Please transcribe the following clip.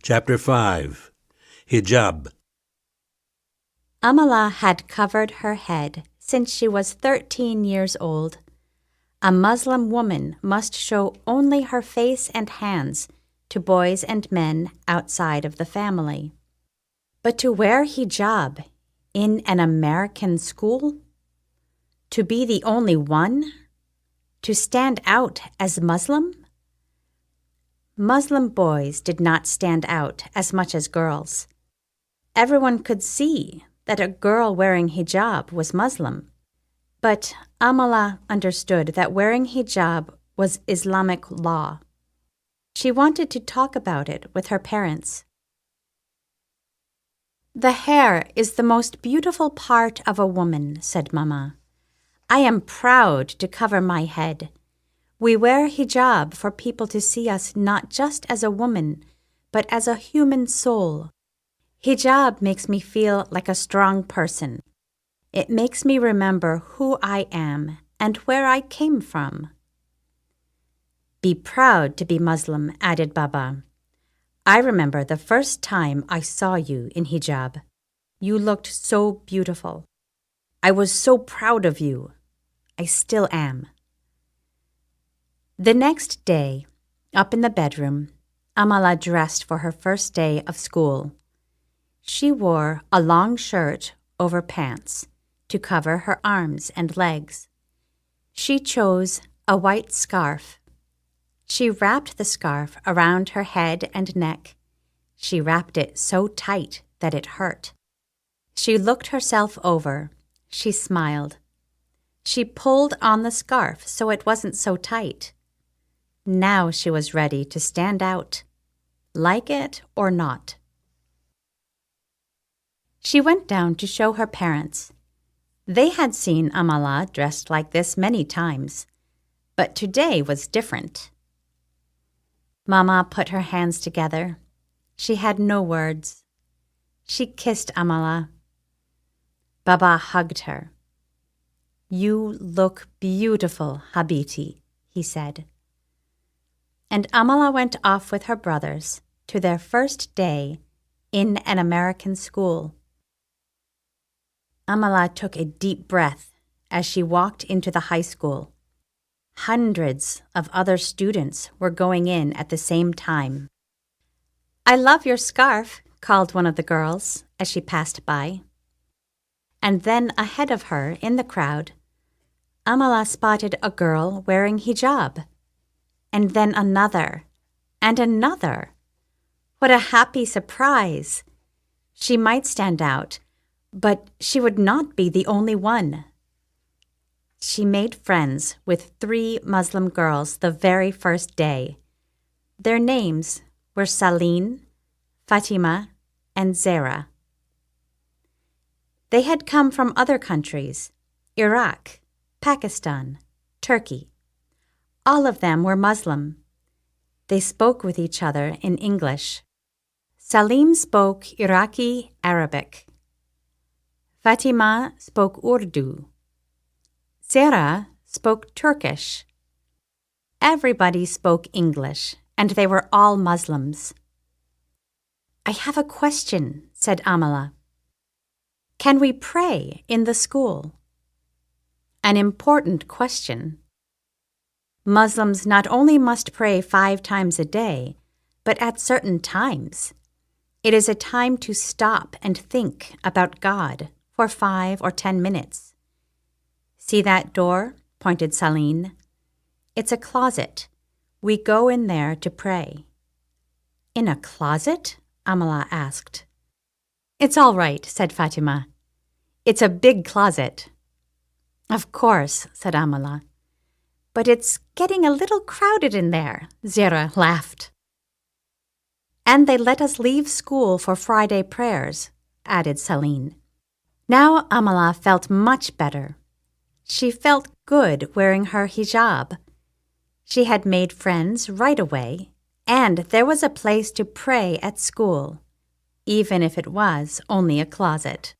Chapter 5. Hijab. Amala had covered her head since she was 13 years old. A Muslim woman must show only her face and hands to boys and men outside of the family. But to wear hijab in an American school? To be the only one? To stand out as Muslim? Muslim boys did not stand out as much as girls. Everyone could see that a girl wearing hijab was Muslim. But Amala understood that wearing hijab was Islamic law. She wanted to talk about it with her parents. "The hair is the most beautiful part of a woman," said Mama. "I am proud to cover my head. We wear hijab for people to see us not just as a woman, but as a human soul. Hijab makes me feel like a strong person. It makes me remember who I am and where I came from." "Be proud to be Muslim," added Baba. "I remember the first time I saw you in hijab. You looked so beautiful. I was so proud of you. I still am." The next day, up in the bedroom, Amala dressed for her first day of school. She wore a long shirt over pants to cover her arms and legs. She chose a white scarf. She wrapped the scarf around her head and neck. She wrapped it so tight that it hurt. She looked herself over. She smiled. She pulled on the scarf so it wasn't so tight. Now she was ready to stand out, like it or not. She went down to show her parents. They had seen Amala dressed like this many times, but today was different. Mama put her hands together. She had no words. She kissed Amala. Baba hugged her. "You look beautiful, Habiti," he said. And Amala went off with her brothers to their first day in an American school. Amala took a deep breath as she walked into the high school. Hundreds of other students were going in at the same time. "I love your scarf," called one of the girls as she passed by. And then ahead of her in the crowd, Amala spotted a girl wearing hijab. And then another, and another. What a happy surprise! She might stand out, but she would not be the only one. She made friends with 3 Muslim girls the very first day. Their names were Saline, Fatima, and Zara. They had come from other countries, Iraq, Pakistan, Turkey. All of them were Muslim. They spoke with each other in English. Salim spoke Iraqi Arabic. Fatima spoke Urdu. Zara spoke Turkish. Everybody spoke English, and they were all Muslims. "I have a question," said Amala. "Can we pray in the school?" An important question. Muslims not only must pray 5 times a day, but at certain times. It is a time to stop and think about God for 5 or 10 minutes. "See that door?" pointed Saline. "It's a closet. We go in there to pray." "In a closet?" Amala asked. "It's all right," said Fatima. "It's a big closet." "Of course," said Amala. "But it's getting a little crowded in there," Zara laughed. "And they let us leave school for Friday prayers," added Saline. Now Amala felt much better. She felt good wearing her hijab. She had made friends right away, and there was a place to pray at school, even if it was only a closet.